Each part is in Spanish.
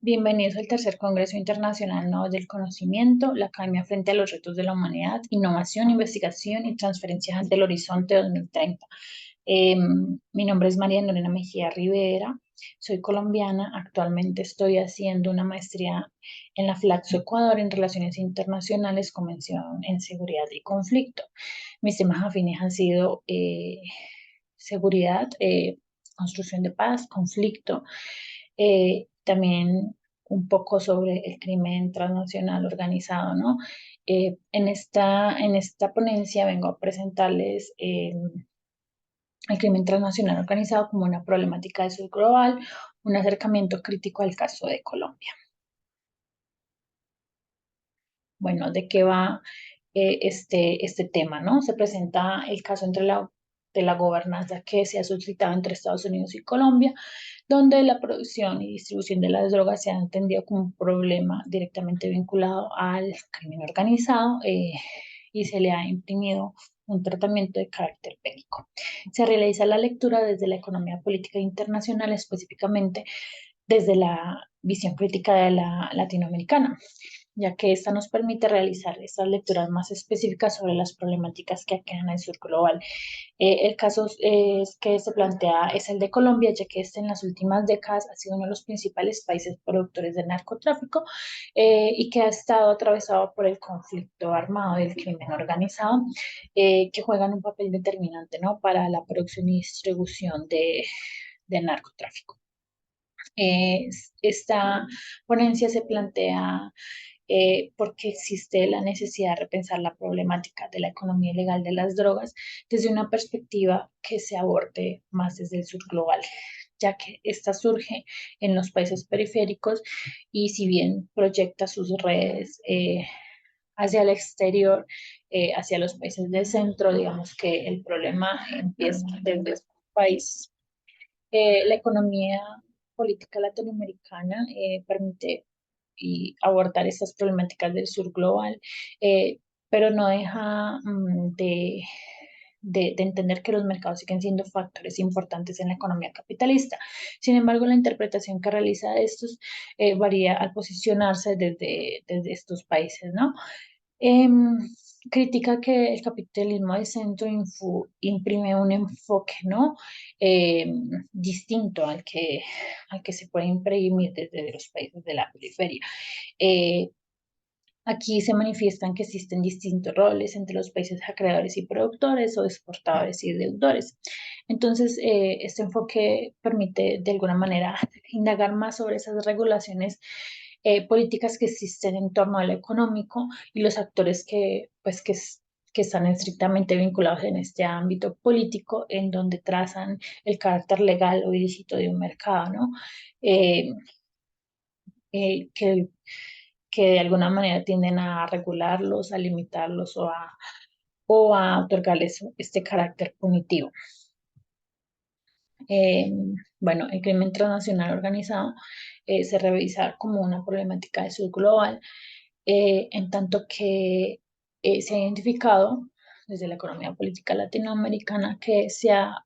Bienvenidos al tercer Congreso Internacional Nobel del Conocimiento, la Academia frente a los retos de la humanidad, innovación, investigación y transferencias ante el horizonte 2030. Mi nombre es María Lorena Mejía Rivera, soy colombiana, actualmente estoy haciendo una maestría en la Flaxo Ecuador en Relaciones Internacionales, Convención en Seguridad y Conflicto. Mis temas afines han sido seguridad, construcción de paz, conflicto, también un poco sobre el crimen transnacional organizado, ¿no? En esta ponencia vengo a presentarles el crimen transnacional organizado como una problemática de sur global, un acercamiento crítico al caso de Colombia. Bueno, ¿de qué va este tema, ¿no? Se presenta el caso de la gobernanza que se ha suscitado entre Estados Unidos y Colombia, donde la producción y distribución de las drogas se ha entendido como un problema directamente vinculado al crimen organizado y se le ha imprimido un tratamiento de carácter bélico. Se realiza la lectura desde la economía política internacional, específicamente desde la visión crítica de la latinoamericana, ya que esta nos permite realizar estas lecturas más específicas sobre las problemáticas que aquejan el sur global. El caso que se plantea es el de Colombia, ya que este en las últimas décadas ha sido uno de los principales países productores de narcotráfico y que ha estado atravesado por el conflicto armado y el crimen organizado, que juegan un papel determinante, ¿no?, para la producción y distribución de narcotráfico. Esta ponencia se plantea porque existe la necesidad de repensar la problemática de la economía ilegal de las drogas desde una perspectiva que se aborde más desde el sur global, ya que esta surge en los países periféricos y si bien proyecta sus redes hacia el exterior, hacia los países del centro, digamos que el problema empieza desde estos países. La economía política latinoamericana permite abordar estas problemáticas del sur global, pero no deja de entender que los mercados siguen siendo factores importantes en la economía capitalista. Sin embargo, la interpretación que realiza de estos varía al posicionarse desde estos países, ¿no? Em, Critica que el capitalismo de centro imprime un enfoque, ¿no?, distinto al que se puede imprimir desde los países de la periferia. Eh, Aquí se manifiestan que existen distintos roles entre los países acreedores y productores o exportadores y deudores. Entonces, este enfoque permite de alguna manera indagar más sobre esas regulaciones políticas que existen en torno a lo económico y los actores que están estrictamente vinculados en este ámbito político, en donde trazan el carácter legal o ilícito de un mercado, ¿no? Eh, eh, que que de alguna manera tienden a regularlos, a limitarlos o a otorgarles este carácter punitivo. Eh, bueno, el crimen transnacional organizado se revisa como una problemática de sur global, en tanto que se ha identificado desde la economía política latinoamericana que se ha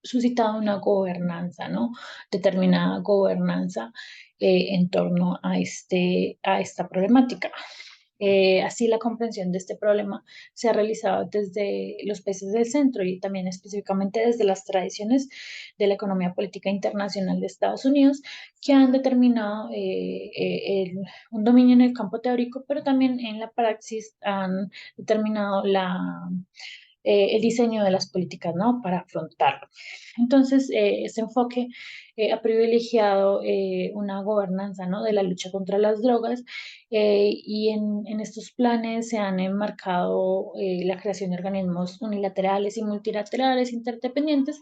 suscitado una gobernanza, ¿no? Determinada gobernanza en torno a esta problemática. Así, la comprensión de este problema se ha realizado desde los países del centro y también específicamente desde las tradiciones de la economía política internacional de Estados Unidos, que han determinado un dominio en el campo teórico, pero también en la praxis han determinado el diseño de las políticas, ¿no?, para afrontarlo. Entonces, este enfoque ha privilegiado una gobernanza, ¿no?, de la lucha contra las drogas y en estos planes se han enmarcado la creación de organismos unilaterales y multilaterales interdependientes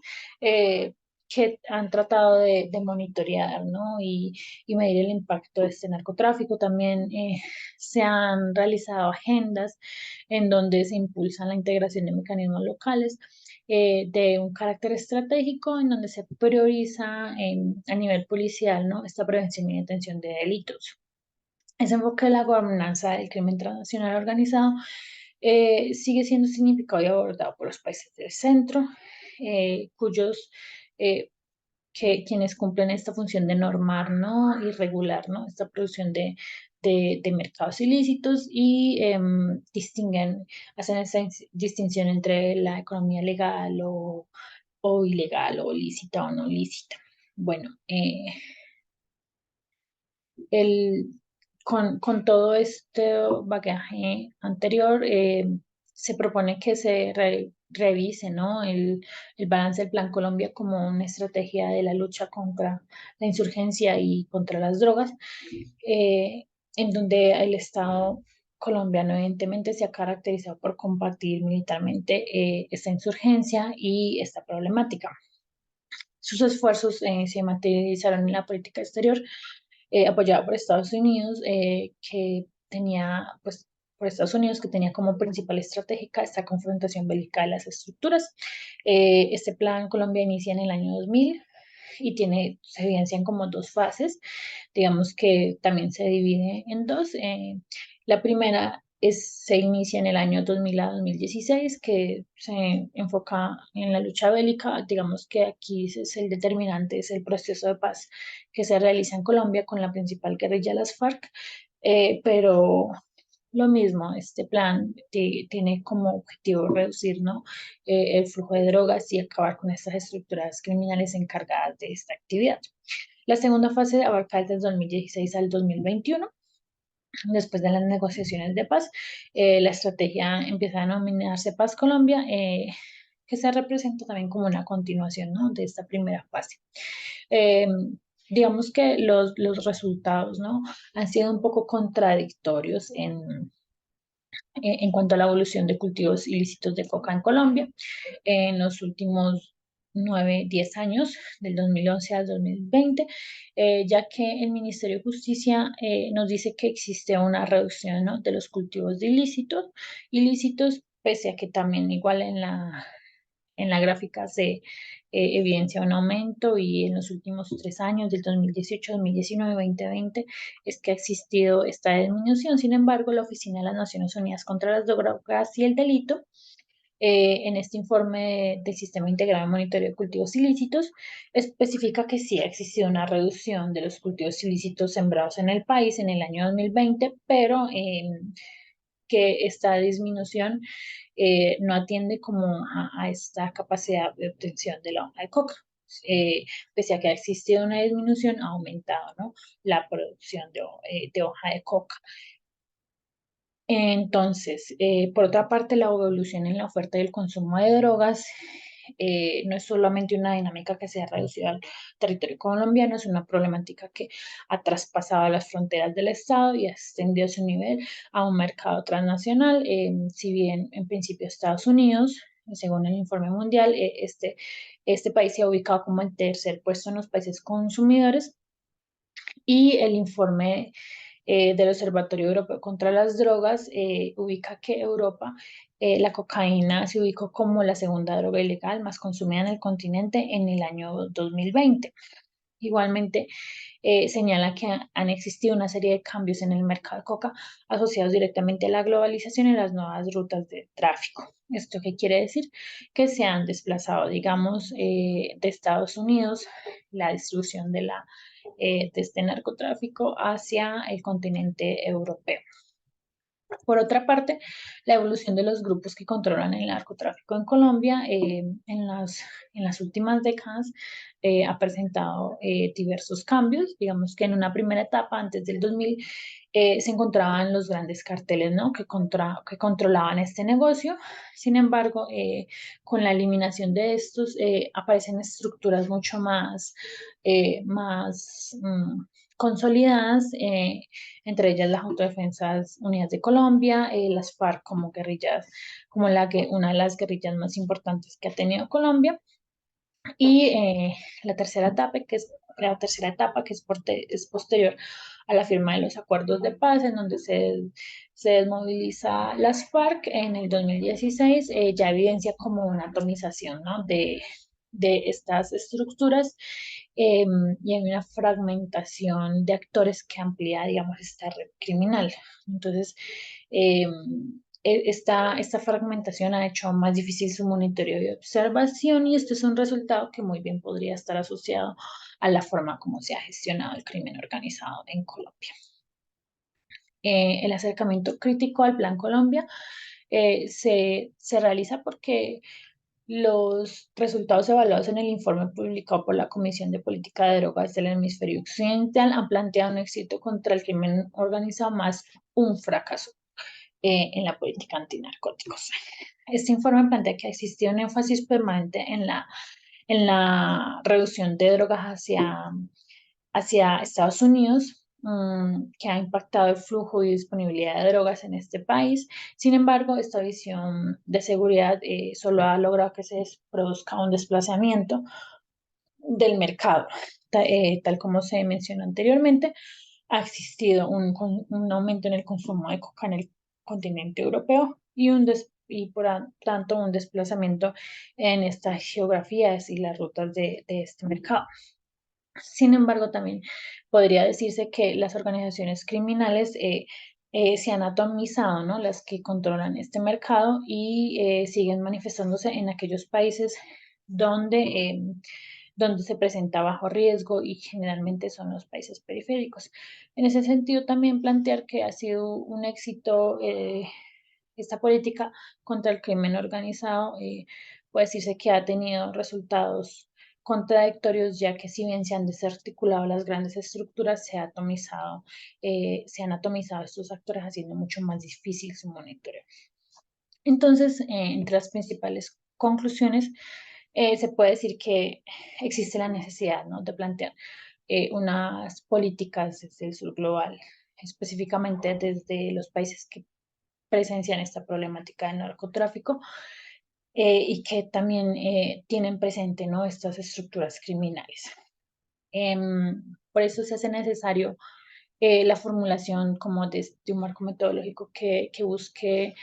que han tratado de monitorear, ¿no?, y medir el impacto de este narcotráfico. También se han realizado agendas en donde se impulsa la integración de mecanismos locales de un carácter estratégico, en donde se prioriza a nivel policial, ¿no?, esta prevención y detención de delitos. Ese enfoque de la gobernanza del crimen transnacional organizado sigue siendo significado y abordado por los países del centro, cuyos eh, que quienes cumplen esta función de normar, ¿no? Y regular, ¿no? Esta producción de mercados ilícitos y distinguen, hacen esa distinción entre la economía legal o ilegal o lícita o no lícita. Bueno, el, con todo este bagaje anterior, se propone que se revise, ¿no? El balance del Plan Colombia como una estrategia de la lucha contra la insurgencia y contra las drogas, eh, en donde el Estado colombiano evidentemente se ha caracterizado por combatir militarmente esta insurgencia y esta problemática. Sus esfuerzos se materializaron en la política exterior apoyada por Estados Unidos, que tenía, pues, por Estados Unidos, que tenía como principal estratégica esta confrontación bélica de las estructuras. Este plan Colombia inicia en el año 2000 y se evidencian como dos fases, digamos que también se divide en dos. La primera se inicia en el año 2000 a 2016, que se enfoca en la lucha bélica. Digamos que aquí es el determinante, es el proceso de paz que se realiza en Colombia con la principal guerrilla, las FARC, pero lo mismo, este plan tiene como objetivo reducir, ¿no? El flujo de drogas y acabar con estas estructuras criminales encargadas de esta actividad. La segunda fase abarca desde 2016 al 2021. Después de las negociaciones de paz, la estrategia empieza a denominarse Paz Colombia, que se representa también como una continuación, ¿no? De esta primera fase. Eh, digamos que los resultados, ¿no? Han sido un poco contradictorios en cuanto a la evolución de cultivos ilícitos de coca en Colombia en los últimos 9, 10 años, del 2011 al 2020, ya que el Ministerio de Justicia nos dice que existe una reducción, ¿no? De los cultivos de ilícitos, pese a que también igual en la gráfica se evidencia un aumento y en los últimos 3 años, del 2018, 2019, 2020, es que ha existido esta disminución. Sin embargo, la Oficina de las Naciones Unidas contra las Drogas y el Delito, en este informe del Sistema Integrado de Monitoreo de Cultivos Ilícitos, especifica que sí ha existido una reducción de los cultivos ilícitos sembrados en el país en el año 2020, pero que esta disminución no atiende como a esta capacidad de obtención de la hoja de coca. Pese a que ha existido una disminución, ha aumentado, ¿no? La producción de hoja de coca. Entonces, por otra parte, la evolución en la oferta y el consumo de drogas no es solamente una dinámica que se ha reducido al territorio colombiano, es una problemática que ha traspasado las fronteras del Estado y ha extendido su nivel a un mercado transnacional. Si bien en principio Estados Unidos, según el informe mundial, este país se ha ubicado como el tercer puesto en los países consumidores, y el informe del Observatorio Europeo contra las Drogas ubica que Europa, la cocaína se ubicó como la segunda droga ilegal más consumida en el continente en el año 2020. Igualmente, señala que han existido una serie de cambios en el mercado de coca asociados directamente a la globalización y las nuevas rutas de tráfico. ¿Esto qué quiere decir? Que se han desplazado, digamos, de Estados Unidos la distribución de este narcotráfico hacia el continente europeo. Por otra parte, la evolución de los grupos que controlan el narcotráfico en Colombia en las últimas décadas ha presentado diversos cambios. Digamos que en una primera etapa, antes del 2000, se encontraban los grandes carteles, ¿no? Que controlaban este negocio. Sin embargo, con la eliminación de estos, aparecen estructuras mucho más consolidadas, entre ellas las Autodefensas Unidas de Colombia, las FARC como guerrillas, como una de las guerrillas más importantes que ha tenido Colombia, y la tercera etapa, que es posterior a la firma de los acuerdos de paz, en donde se desmoviliza las FARC en el 2016, ya evidencia como una atomización, ¿no? de estas estructuras, eh, y hay una fragmentación de actores que amplía, digamos, esta red criminal. Entonces, eh, esta fragmentación ha hecho aún más difícil su monitoreo y observación, y esto es un resultado que muy bien podría estar asociado a la forma como se ha gestionado el crimen organizado en Colombia. El acercamiento crítico al Plan Colombia se realiza porque los resultados evaluados en el informe publicado por la Comisión de Política de Drogas del Hemisferio Occidental han planteado un éxito contra el crimen organizado más un fracaso en la política antinarcóticos. Este informe plantea que ha existido un énfasis permanente en la reducción de drogas hacia Estados Unidos, que ha impactado el flujo y disponibilidad de drogas en este país. Sin embargo, esta visión de seguridad solo ha logrado que se produzca un desplazamiento del mercado. Tal como se mencionó anteriormente, ha existido un aumento en el consumo de coca en el continente europeo y por tanto un desplazamiento en estas geografías y las rutas de este mercado. Sin embargo, también podría decirse que las organizaciones criminales se han atomizado, ¿no? Las que controlan este mercado y siguen manifestándose en aquellos países donde, donde se presenta bajo riesgo y generalmente son los países periféricos. En ese sentido, también plantear que ha sido un éxito esta política contra el crimen organizado, puede decirse que ha tenido resultados contradictorios, ya que si bien se han desarticulado las grandes estructuras, se han atomizado estos actores, haciendo mucho más difícil su monitoreo. Entonces, entre las principales conclusiones, se puede decir que existe la necesidad, ¿no?, de plantear unas políticas desde el sur global, específicamente desde los países que presencian esta problemática del narcotráfico, y que también tienen presente, ¿no?, estas estructuras criminales. Por eso se hace necesario la formulación como de un marco metodológico que busque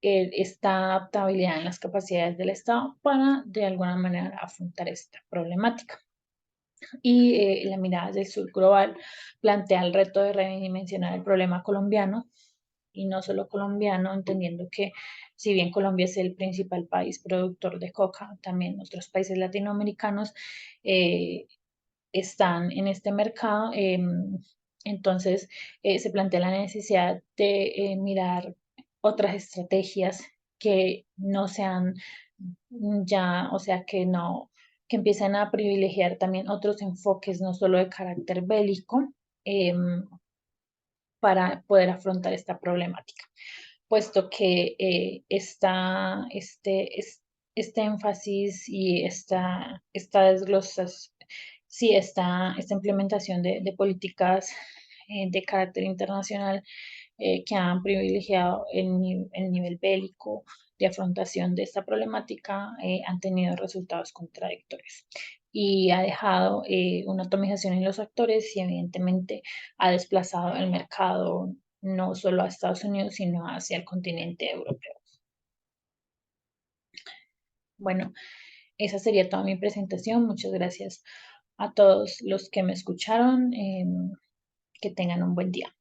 esta adaptabilidad en las capacidades del Estado para de alguna manera afrontar esta problemática. Y la mirada del sur global plantea el reto de redimensionar el problema colombiano, y no solo colombiano, entendiendo que si bien Colombia es el principal país productor de coca, también otros países latinoamericanos eh, están en este mercado. Entonces, se plantea la necesidad de mirar otras estrategias que no sean ya, o sea, que empiecen a privilegiar también otros enfoques, no solo de carácter bélico, para poder afrontar esta problemática, puesto que este énfasis y esta desglosas, sí, esta implementación de políticas de carácter internacional que han privilegiado el nivel bélico de afrontación de esta problemática, han tenido resultados contradictorios y ha dejado una atomización en los actores y evidentemente ha desplazado el mercado no solo a Estados Unidos, sino hacia el continente europeo. Bueno, esa sería toda mi presentación. Muchas gracias a todos los que me escucharon. Que tengan un buen día.